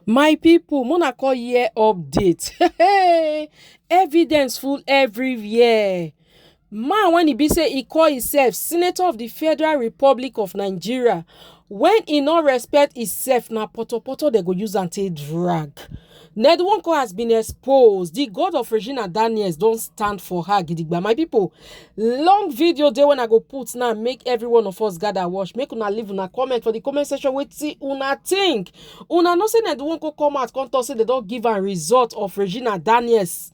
My people, Mona call year update. Evidence full everywhere. Man, when he be say he call himself Senator of the Federal Republic of Nigeria, when he no respect himself, na poto they go use and take drag. Ned Nwoko has been exposed. The god of Regina Daniels don't stand for her gidigba. My people, long video there when I go put now, make every one of us gather watch. Make una leave una comment for the comment section. Wait, see una think. Una no say Ned Nwoko come out, come talk say they don't give a result of Regina Daniels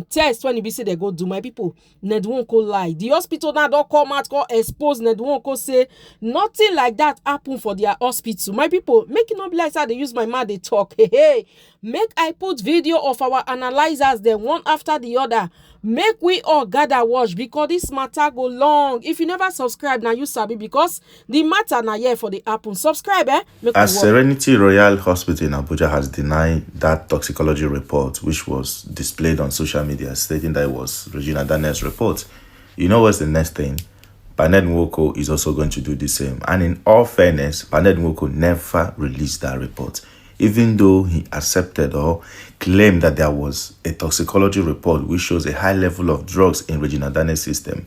test when e be say they go do. My people, Ned Nwoko lie. The hospital now don't come out, come expose Ned Nwoko, say nothing like that happen for their hospital. My people, make it not be like how they use my mouth they talk. Hey, make I put video of our analyzers then one after the other. Make we all gather watch because this matter go long. If you never subscribe now, you sabi because the matter na here for the happen. Subscribe, eh? Make As Serenity Royal Hospital in Abuja has denied that toxicology report, which was displayed on social media, stating that it was Regina Daniels' report, you know what's the next thing? Ned Nwoko is also going to do the same. And in all fairness, Ned Nwoko never released that report, even though he accepted or claimed that there was a toxicology report which shows a high level of drugs in Regina Daniels' system.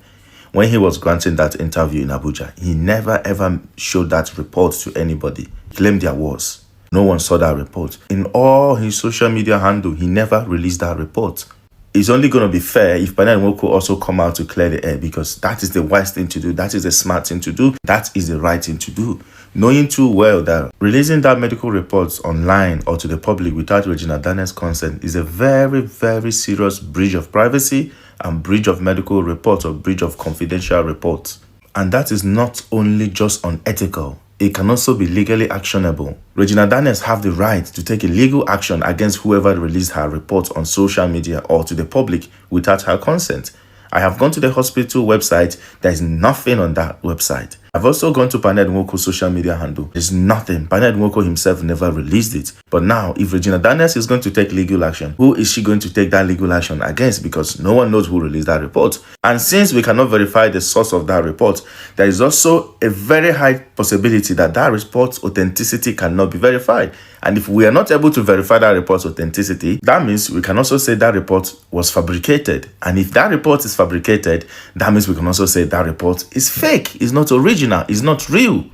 When he was granting that interview in Abuja, he never ever showed that report to anybody. He claimed there was. No one saw that report. In all his social media handle, he never released that report. It's only going to be fair if Ned Nwoko also come out to clear the air, because that is the wise thing to do. That is the smart thing to do. That is the right thing to do. Knowing too well that releasing that medical reports online or to the public without Regina Daniels' consent is a very, very serious breach of privacy and breach of medical reports or breach of confidential reports. And that is not only just unethical, it can also be legally actionable. Regina Daniels have the right to take a legal action against whoever released her report on social media or to the public without her consent. I have gone to the hospital website. There is nothing on that website. I've also gone to Ned Nwoko's social media handle. There's nothing. Ned Nwoko himself never released it. But now, if Regina Daniels is going to take legal action, who is she going to take that legal action against? Because no one knows who released that report. And since we cannot verify the source of that report, there is also a very high possibility that that report's authenticity cannot be verified. And if we are not able to verify that report's authenticity, that means we can also say that report was fabricated. And if that report is fabricated, that means we can also say that report is fake, is not original, is not real.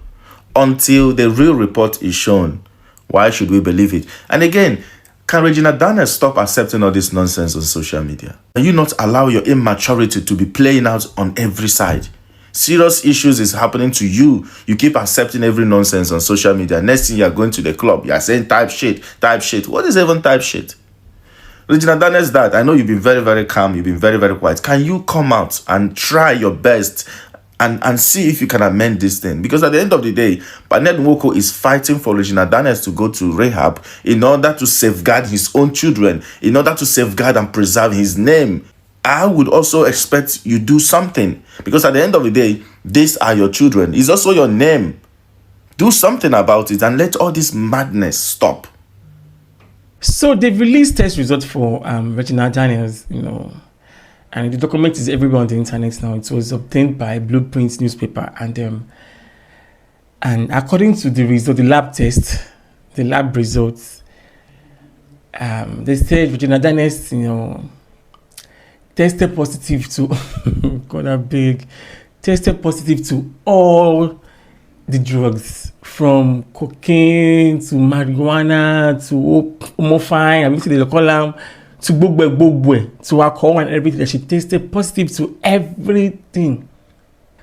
Until the real report is shown, why should we believe it? And again, can Regina Daniels stop accepting all this nonsense on social media? Can you not allow your immaturity to be playing out on every side? Serious issues is happening to you. You keep accepting every nonsense on social media. Next thing you're going to the club, you're saying type shit, type shit. What is even type shit? Regina Daniels, that I know you've been very, very calm, you've been very, very quiet. Can you come out and try your best and see if you can amend this thing? Because at the end of the day, Ned Nwoko is fighting for Regina Daniels to go to rehab in order to safeguard his own children, in order to safeguard and preserve his name. I would also expect you do something, because at the end of the day, these are your children. It's also your name. Do something about it and let all this madness stop. So they've released test results for Regina Daniels, and the document is everywhere on the internet now. It was obtained by Blueprint newspaper, and according to the result, the lab test, the lab results, they said Regina Daniels, tested positive to tested positive to all the drugs, from cocaine to marijuana to homofine, I'm going to call them, to bogbe, to alcohol and everything. She tested positive to everything.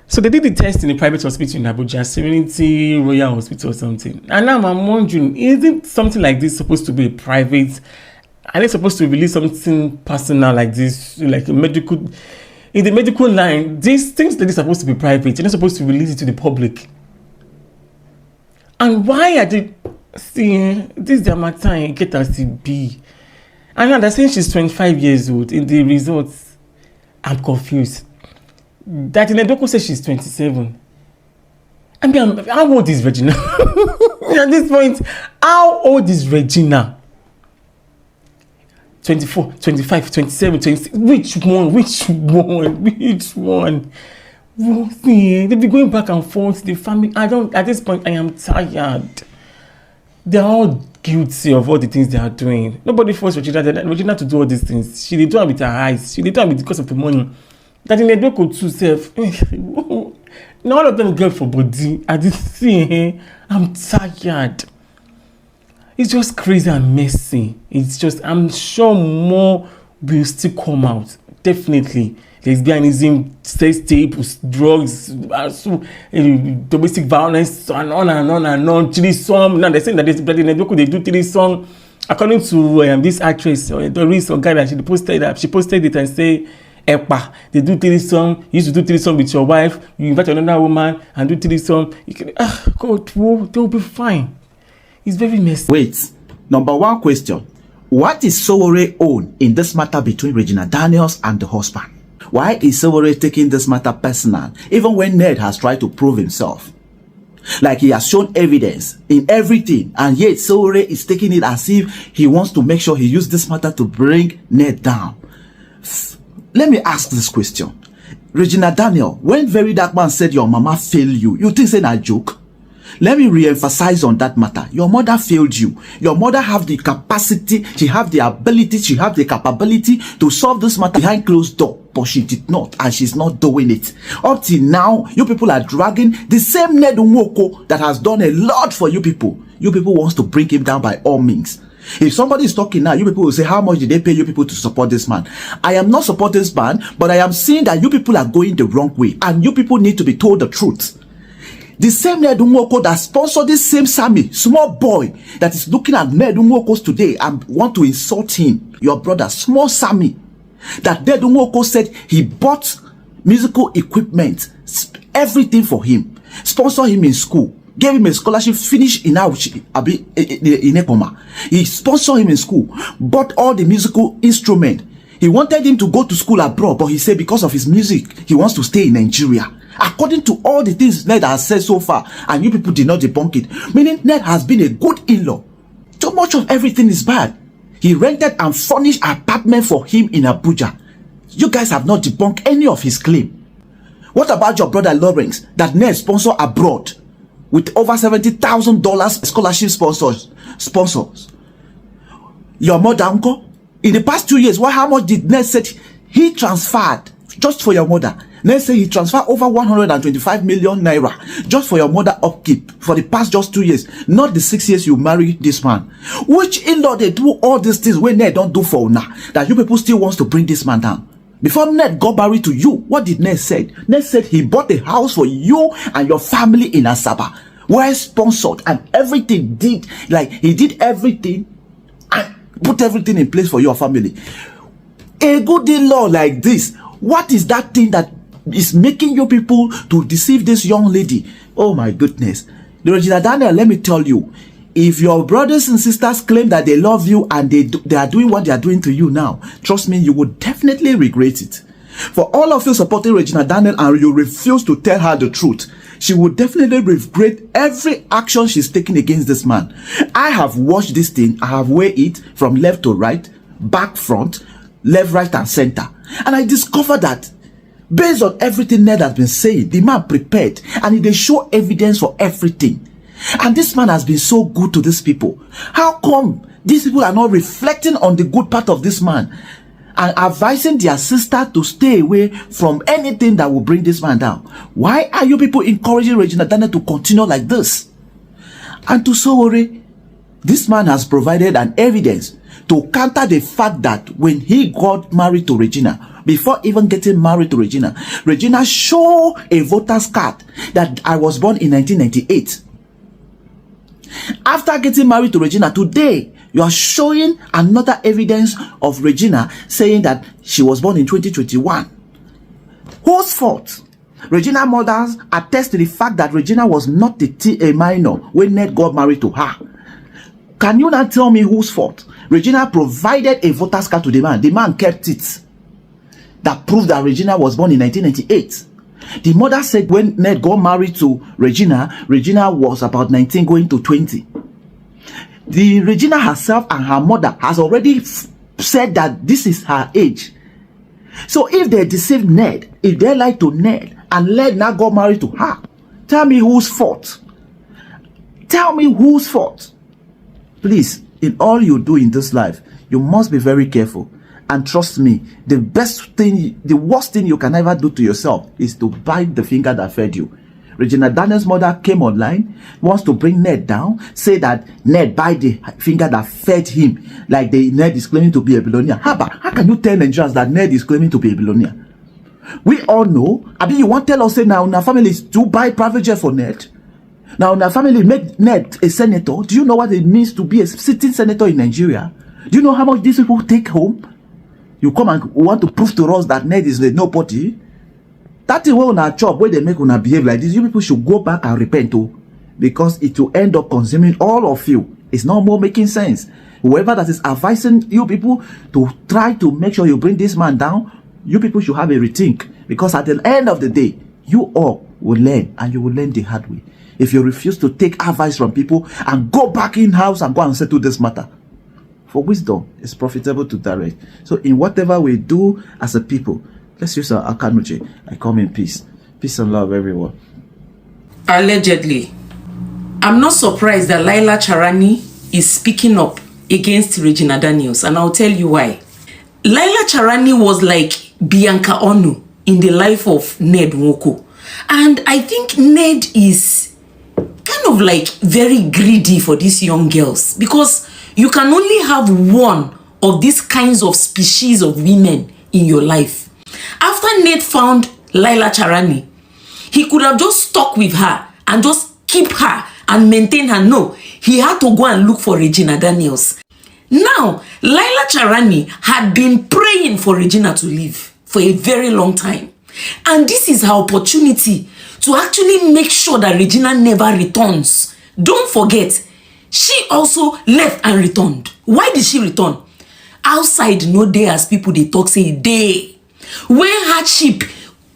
So they did the test in a private hospital in Abuja, Serenity Royal Hospital or something. And now I'm wondering, isn't something like this supposed to be a private? Are they supposed to release something personal like this, like a medical, in the medical line? These things that are supposed to be private, you're not supposed to release it to the public. And why are they saying this? Their matter get us to be. And now they're saying she's 25 years old. In the results, I'm confused. That in the document says she's 27. I mean, how old is Regina? At this point, how old is Regina? 24, 25, 27, 26. Which one? Well, see, they'll be going back and forth. The family. At this point, I am tired. They're all guilty of all the things they are doing. Nobody forced Regina to do all these things. She did do it with her eyes. She did do it because of the money. That in Ned Nwoko too self. Now all of them go for body. I did see. I'm tired. It's just crazy and messy. It's just, I'm sure more will still come out. Definitely. Lesbianism, sex tapes, drugs, domestic violence, and on and on and on. Threesome. Now they're saying that they do threesome. According to this actress, Doris or guy that she posted it and say, "Epa, they do threesome. You used to do threesome with your wife. You invite another woman and do threesome. You can, God, whoa, they'll be fine." It's very messy. Wait, number one question. What is Sowore own in this matter between Regina Daniels and the husband? Why is Sowore taking this matter personal, even when Ned has tried to prove himself? Like he has shown evidence in everything, and yet Sowore is taking it as if he wants to make sure he used this matter to bring Ned down. Let me ask this question. Regina Daniel, when Very Dark Man said your mama failed you think it's a joke? Let me re-emphasize on that matter. Your mother failed you. Your mother have the capacity, she have the ability, she have the capability to solve this matter behind closed door, but she did not, and she's not doing it. Up till now, you people are dragging the same Ned Nwoko that has done a lot for you people. You people wants to bring him down by all means. If somebody is talking now, you people will say, how much did they pay you people to support this man? I am not supporting this man, but I am saying that you people are going the wrong way, and you people need to be told the truth. The same Ned Nwoko that sponsored this same Sammy, small boy, that is looking at Ned Nwoko's today and want to insult him, your brother, small Sammy, that Ned Nwoko said he bought musical equipment, everything for him, sponsored him in school, gave him a scholarship, finished in Ekoma. He sponsored him in school, bought all the musical instrument. He wanted him to go to school abroad, but he said because of his music, he wants to stay in Nigeria. According to all the things Ned has said so far, and you people did not debunk it, meaning Ned has been a good in-law. Too much of everything is bad. He rented and furnished an apartment for him in Abuja. You guys have not debunked any of his claim. What about your brother Lawrence that Ned sponsored abroad with over $70,000 scholarship sponsors? Your mother, uncle? In the past 2 years, how much did Ned say he transferred just for your mother? Ned said he transferred over 125 million naira just for your mother upkeep for the past just 2 years, not the 6 years you married this man. Which in-law they do all these things when Ned don't do for now, that you people still wants to bring this man down? Before Ned got married to you, what did Ned say? Ned said he bought a house for you and your family in Asaba, well sponsored, and everything he did everything and put everything in place for your family. A good in-law like this, what is that thing that is making you people to deceive this young lady? Oh my goodness. Regina Daniel, let me tell you, if your brothers and sisters claim that they love you and they are doing what they are doing to you now, trust me, you would definitely regret it. For all of you supporting Regina Daniel and you refuse to tell her the truth, she would definitely regret every action she's taking against this man. I have watched this thing. I have weighed it from left to right, back, front, left, right, and center. And I discovered that based on everything Ned has been saying, the man prepared and they show evidence for everything. And this man has been so good to these people. How come these people are not reflecting on the good part of this man and advising their sister to stay away from anything that will bring this man down? Why are you people encouraging Regina Daniel to continue like this? And to Sowore, this man has provided an evidence to counter the fact that when he got married to Regina, before even getting married to Regina, Regina showed a voter's card that I was born in 1998. After getting married to Regina, today you are showing another evidence of Regina saying that she was born in 2021. Whose fault? Regina mothers attest to the fact that Regina was not a minor when Ned got married to her. Can you now tell me whose fault? Regina provided a voter's card to the man. The man kept it. That proved that Regina was born in 1998. The mother said when Ned got married to Regina, Regina was about 19 going to 20. The Regina herself and her mother has already said that this is her age. So if they deceived Ned, if they lied to Ned and Ned now got married to her, tell me whose fault? Tell me whose fault? Please, in all you do in this life, you must be very careful. And trust me, the worst thing you can ever do to yourself is to bite the finger that fed you. Regina Daniels' mother came online, wants to bring Ned down, say that Ned bite the finger that fed him, like Ned is claiming to be a billionaire. How can you tell Nigerians that Ned is claiming to be a billionaire? We all know. I mean, you want to tell us, say now, our families do buy private jet for Ned? Now, our family make Ned a senator. Do you know what it means to be a sitting senator in Nigeria? Do you know how much these people take home? You come and want to prove to us that Ned is a nobody? That is why on our job, where they make una behave like this, you people should go back and repent too, because it will end up consuming all of you. It's no more making sense. Whoever that is advising you people to try to make sure you bring this man down, you people should have a rethink, because at the end of the day, you all will learn, and you will learn the hard way. If you refuse to take advice from people and go back in house and go and settle this matter, for wisdom is profitable to direct. So in whatever we do as a people, let's use our akanuche. I come in peace. Peace and love, everyone. Allegedly, I'm not surprised that Laila Charani is speaking up against Regina Daniels, and I'll tell you why. Laila Charani was like Bianca Onu in the life of Ned Nwoko. And I think Ned is kind of like very greedy for these young girls, because you can only have one of these kinds of species of women in your life. After Ned found Laila Charani, he could have just stuck with her and just keep her and maintain her. No, he had to go and look for Regina Daniels. Now, Laila Charani had been praying for Regina to leave for a very long time. And this is her opportunity to actually make sure that Regina never returns. Don't forget, she also left and returned. Why did she return? Outside, no day as people they talk say day. When hardship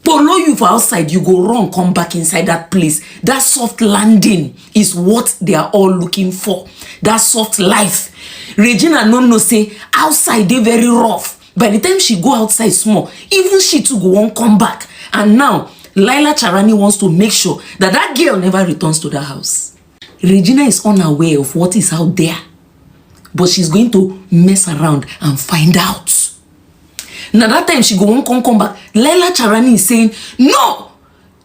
follow you for outside, you go wrong, come back inside that place. That soft landing is what they are all looking for. That soft life. Regina no say outside they very rough. By the time she go outside small, even she too go won't come back. And now, Laila Charani wants to make sure that that girl never returns to that house. Regina is unaware of what is out there, but she's going to mess around and find out. Now that time she go won't come back. Laila Charani is saying, no,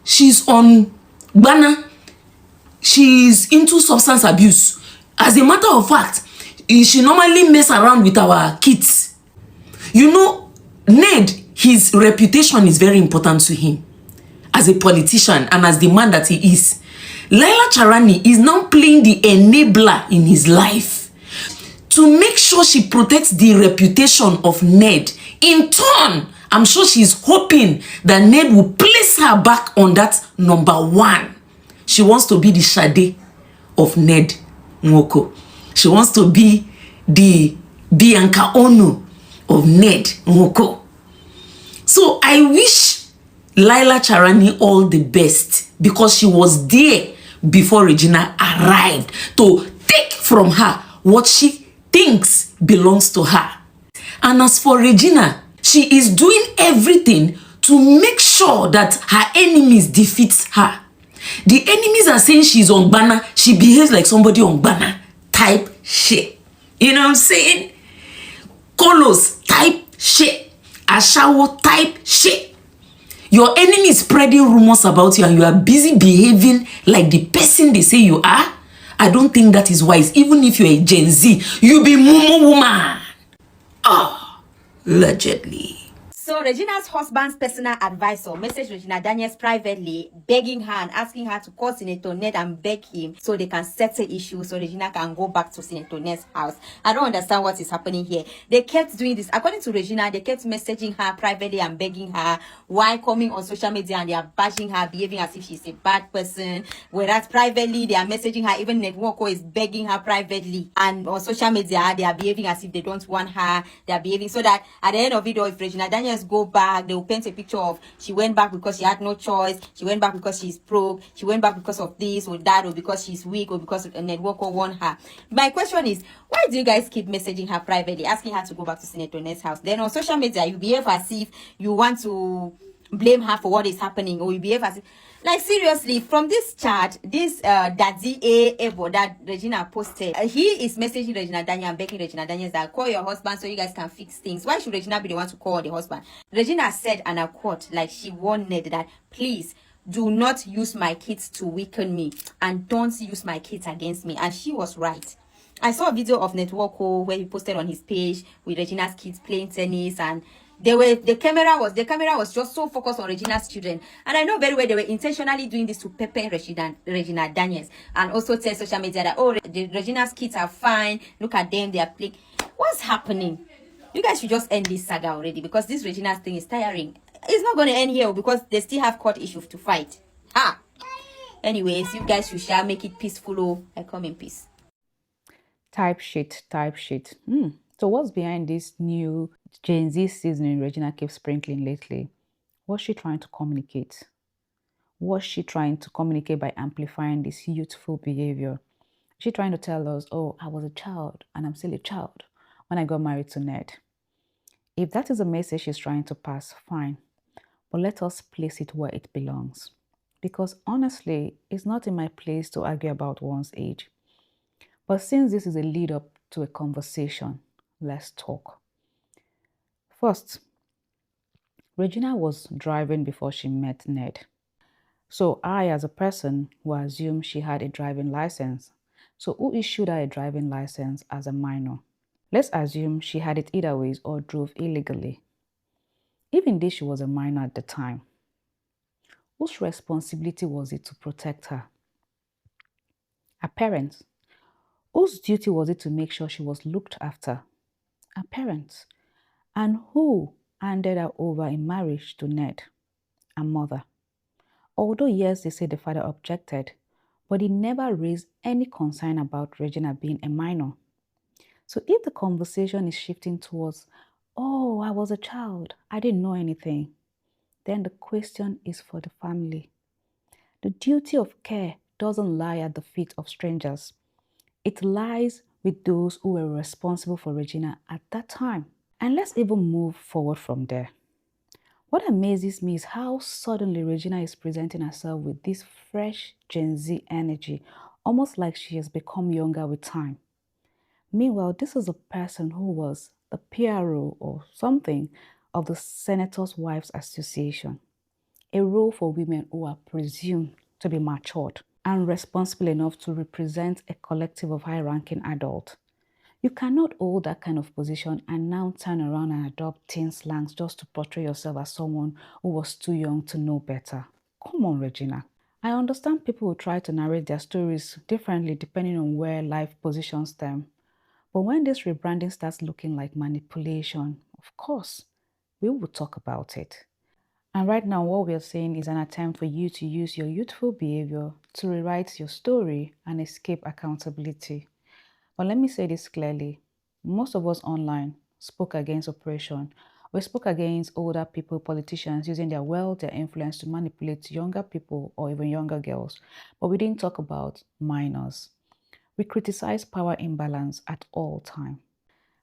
she's on Ghana. She's into substance abuse. As a matter of fact, she normally mess around with our kids. You know, Ned, his reputation is very important to him as a politician and as the man that he is. Laila Charani is now playing the enabler in his life to make sure she protects the reputation of Ned. In turn, I'm sure she's hoping that Ned will place her back on that number one. She wants to be the Sade of Ned Nwoko. She wants to be the Bianca Onu of Ned Nwoko. So I wish Laila Charani all the best, because she was there before Regina arrived to take from her what she thinks belongs to her. And as for Regina, she is doing everything to make sure that her enemies defeat her. The enemies are saying she's on Ghana, she behaves like somebody on Ghana type shit. You know what I'm saying? Kolos type shit. Ashawo type shit. Your enemy is spreading rumors about you and you are busy behaving like the person they say you are. I don't think that is wise. Even if you're a Gen Z, you be mumu woman. Oh, allegedly. So Regina's husband's personal advisor messaged Regina Daniels privately, begging her and asking her to call Senator Ned and beg him so they can settle issues so Regina can go back to Senator Ned's house. I don't understand what is happening here. They kept doing this. According to Regina, they kept messaging her privately and begging her, while coming on social media and they are bashing her, behaving as if she's a bad person. Whereas privately, they are messaging her. Even Ned Nwoko is begging her privately. And on social media, they are behaving as if they don't want her. They are behaving so that at the end of it all, if Regina Daniels go back, they will paint a picture of she went back because she had no choice, she went back because she's broke, she went back because of this or that, or because she's weak, or because Ned Nwoko won her. My question is, why do you guys keep messaging her privately, asking her to go back to Senator Ned's house? Then on social media, you behave as if you want to blame her for what is happening, or you behave as if, like, seriously, from this chat, this Daddy Ebo that Regina posted, he is messaging Regina Daniels and begging Regina Daniels that call your husband so you guys can fix things. Why should Regina be the one to call the husband? Regina said, and I quote, like, she warned Ned that, please do not use my kids to weaken me, and don't use my kids against me. And she was right. I saw a video of Ned Nwoko where he posted on his page with Regina's kids playing tennis, and the camera was just so focused on Regina's children. And I know very well they were intentionally doing this to pepper Regina Daniels, and also tell social media that, oh, Regina's kids are fine, look at them, they are playing. What's happening? You guys should just end this saga already, because this Regina's thing is tiring. It's not going to end here because they still have court issues to fight. Anyways, you guys should make it peaceful. Oh, I come in peace. Type shit. So what's behind this new Gen Z seasoning Regina keeps sprinkling lately? What's she trying to communicate? What's she trying to communicate by amplifying this youthful behavior? Is she trying to tell us, oh, I was a child and I'm still a child when I got married to Ned? If that is a message she's trying to pass, fine. But let us place it where it belongs. Because honestly, it's not in my place to argue about one's age. But since this is a lead up to a conversation, let's talk. First, Regina was driving before she met Ned. So I, as a person, will assume she had a driving license. So who issued her a driving license as a minor? Let's assume she had it either ways or drove illegally. Even though she was a minor at the time, whose responsibility was it to protect her? Her parents. Whose duty was it to make sure she was looked after? Her parents. And who handed her over in marriage to Ned? Her mother. Although yes, they say the father objected, but he never raised any concern about Regina being a minor. So if the conversation is shifting towards, oh, I was a child, I didn't know anything, then the question is for the family. The duty of care doesn't lie at the feet of strangers. It lies with those who were responsible for Regina at that time. And let's even move forward from there. What amazes me is how suddenly Regina is presenting herself with this fresh Gen Z energy, almost like she has become younger with time. Meanwhile, this is a person who was the PRO or something of the Senators' Wives Association, a role for women who are presumed to be matured and responsible enough to represent a collective of high-ranking adults. You cannot hold that kind of position and now turn around and adopt teen slangs just to portray yourself as someone who was too young to know better. Come on, Regina. I understand people will try to narrate their stories differently depending on where life positions them. But when this rebranding starts looking like manipulation, of course, we will talk about it. And right now, what we are saying is an attempt for you to use your youthful behavior to rewrite your story and escape accountability. But let me say this clearly. Most of us online spoke against oppression. We spoke against older people, politicians using their wealth, their influence to manipulate younger people or even younger girls. But we didn't talk about minors. We criticize power imbalance at all times.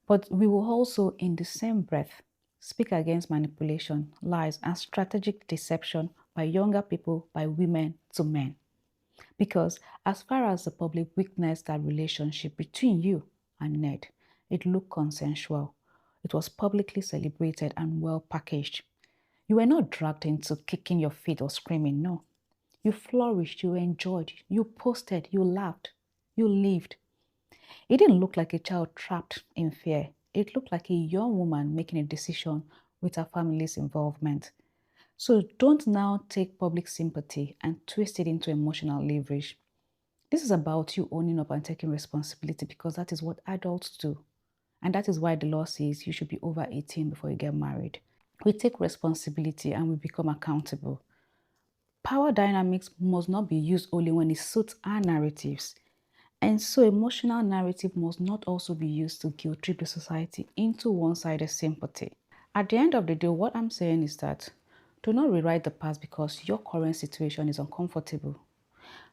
But we will also, in the same breath, speak against manipulation, lies, and strategic deception by younger people, by women to men. Because as far as the public witnessed that relationship between you and Ned, it looked consensual. It was publicly celebrated and well packaged. You were not dragged into kicking your feet or screaming, no. You flourished, you enjoyed, you posted, you laughed, you lived. It didn't look like a child trapped in fear. It looked like a young woman making a decision with her family's involvement. So don't now take public sympathy and twist it into emotional leverage. This is about you owning up and taking responsibility because that is what adults do. And that is why the law says you should be over 18 before you get married. We take responsibility and we become accountable. Power dynamics must not be used only when it suits our narratives. And so emotional narrative must not also be used to guilt trip the society into one-sided sympathy. At the end of the day, what I'm saying is that do not rewrite the past because your current situation is uncomfortable.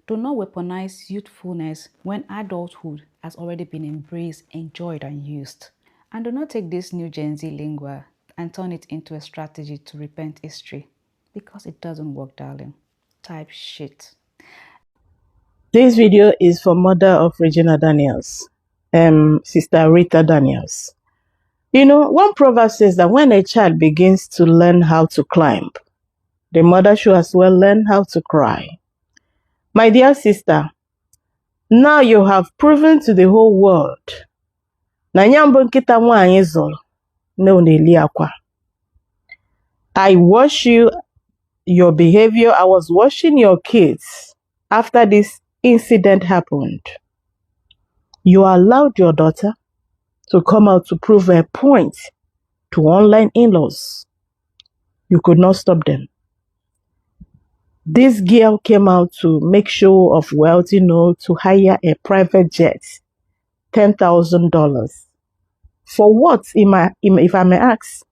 Do not weaponize youthfulness when adulthood has already been embraced, enjoyed, and used. And do not take this new Gen Z lingua and turn it into a strategy to repent history. because it doesn't work, darling. Type shit. This video is for mother of Regina Daniels, Sister Rita Daniels. You know, one proverb says that when a child begins to learn how to climb, the mother should as well learn how to cry. My dear sister, now you have proven to the whole world na nyambo nkịta nwaanyị zụrụ na ọ na-eli akwa. I watch your behavior. I was watching your kids after this incident happened. You allowed your daughter to come out to prove a point to online in-laws. You could not stop them. This girl came out to make show of wealth, to hire a private jet, $10,000. For what, if I may ask?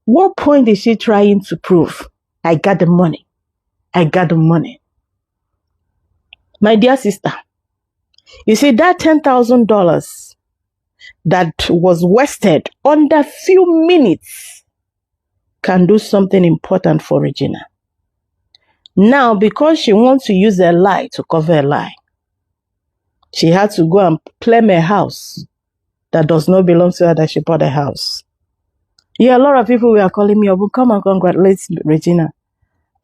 What point is she trying to prove? I got the money. I got the money. My dear sister, you see that $10,000 that was wasted under few minutes can do something important for Regina. Now, because she wants to use a lie to cover a lie, she had to go and claim a house that does not belong to her, that she bought a house. Yeah, a lot of people were calling me up, come and congratulate Regina.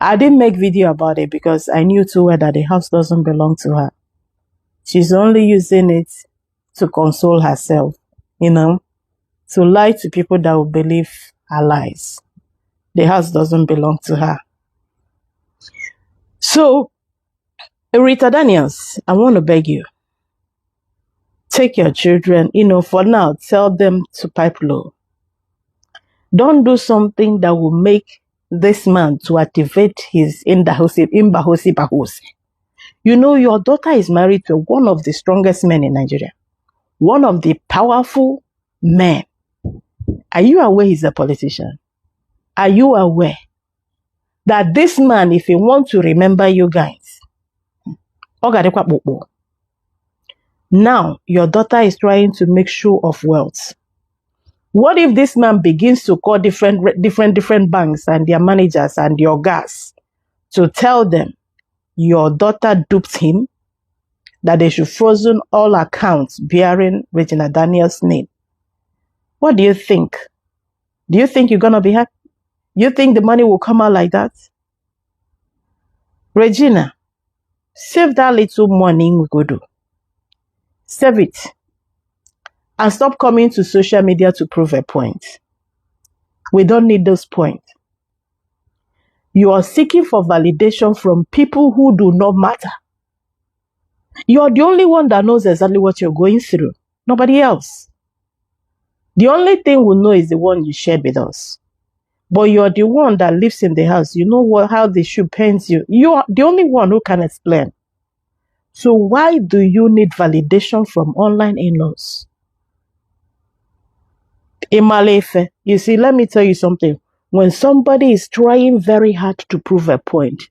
I didn't make video about it because I knew too well that the house doesn't belong to her. She's only using it to console herself, to lie to people that will believe her lies. The house doesn't belong to her. So, Rita Daniels, I want to beg you, take your children, for now, tell them to pipe low. Don't do something that will make this man to activate his imbahosi. Your daughter is married to one of the strongest men in Nigeria. One of the powerful men. Are you aware he's a politician? Are you aware that this man, if he wants to remember you guys, now your daughter is trying to make show of wealth. What if this man begins to call different banks and their managers and your guys to tell them your daughter duped him, that they should frozen all accounts bearing Regina Daniels' name? What do you think? Do you think you're going to be happy? You think the money will come out like that? Regina, save that little money we go do. Save it. And stop coming to social media to prove a point. We don't need those points. You are seeking for validation from people who do not matter. You are the only one that knows exactly what you're going through. Nobody else. The only thing we know is the one you shared with us. But you're the one that lives in the house. You know how the shoe pains you. You are the only one who can explain. So why do you need validation from online in-laws? Imalefe, you see, let me tell you something. When somebody is trying very hard to prove a point,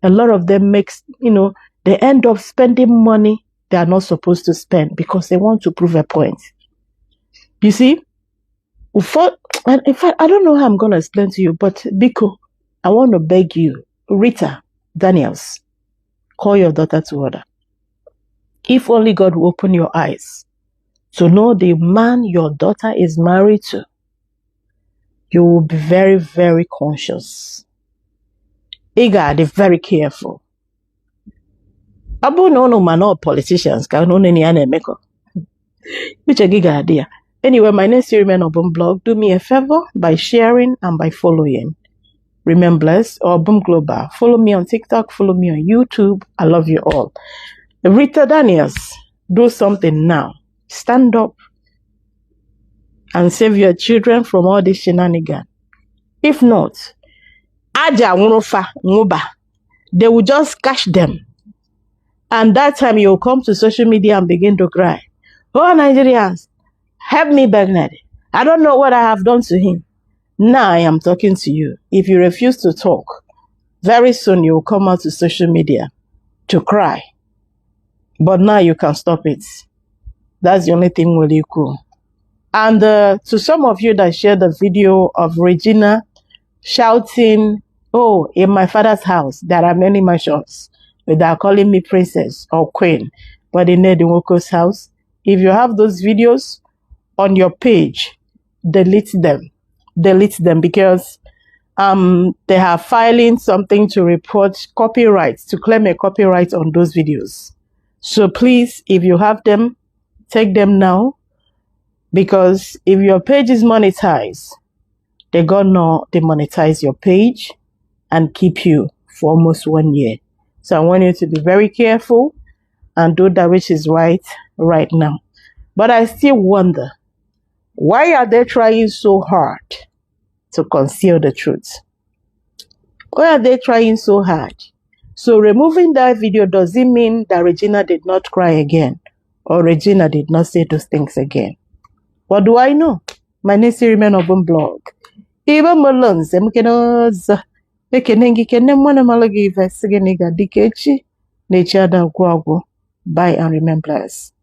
a lot of them they end up spending money they are not supposed to spend because they want to prove a point. You see, in fact, I don't know how I'm going to explain to you, but Biko, I want to beg you, Rita Daniels, call your daughter to order. If only God will open your eyes to know the man your daughter is married to, you will be very, very conscious. You gotta be very careful. Abu no man or politicians can know any makeup. Which a gig idea. Anyway, my name is Remain Obum Blog. Do me a favor by sharing and by following. Remain blessed or Obum Global. Follow me on TikTok. Follow me on YouTube. I love you all. Rita Daniels, do something now. Stand up and save your children from all this shenanigans. If not, Aja Wunofa Nguba, they will just catch them. And that time you'll come to social media and begin to cry. Oh, Nigerians, help me, Bernard. I don't know what I have done to him. Now I am talking to you. If you refuse to talk, very soon you will come out to social media to cry. But now you can stop it. That's the only thing really cool. And to some of you that shared the video of Regina shouting oh, in my father's house, there are many mansions without calling me princess or queen. But in Ned Nwoko's house, if you have those videos on your page, delete them. Delete them because they are filing something to report copyright, to claim a copyright on those videos. So please, if you have them, take them now, because if your page is monetized, they're gonna demonetize your page and keep you for almost 1 year. So I want you to be very careful and do that which is right now. But I still wonder, why are they trying so hard to conceal the truth? Why are they trying so hard? So removing that video, does it mean that Regina did not cry again? Or Regina did not say those things again? What do I know? My name is Remain Open Blog. Even Malone, Zemkenoza, Ekenengi Kenemwana Malagi, Vesigeniga Dikechi, Nature Guago. Bye and remember blessed.